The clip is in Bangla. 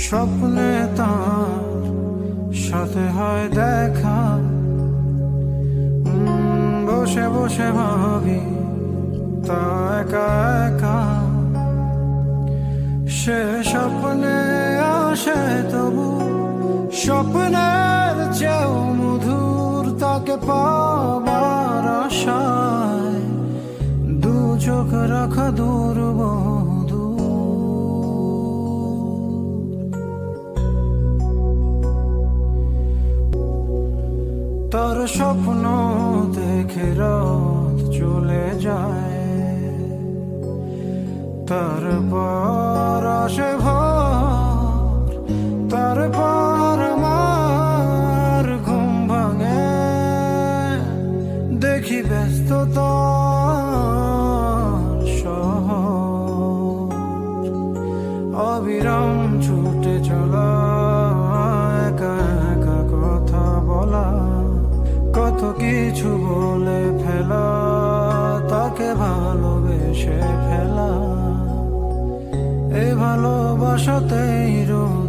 স্বপ্নে তার সাথে হয় দেখা, বসে বসে ভাবি তা একা একা। সে স্বপ্নে আসে তবু স্বপ্নের চেয়েও মধুর, তাকে পাবার আশায় দু চোখ রাখা দূর বহুদূর। তার স্বপ্ন দেখে রাত চলে যায়, তারপর আসে ভোর, তারপর আমার ঘুম ভাঙে। দেখি ব্যস্ততার শহর, অবিরাম ছুটে চলা, একা একা কথা বলা, কত কিছু বলে ফেলা, তাকে ভালোবেসে ফেলা। এই ভালোবাসাতেই রোজ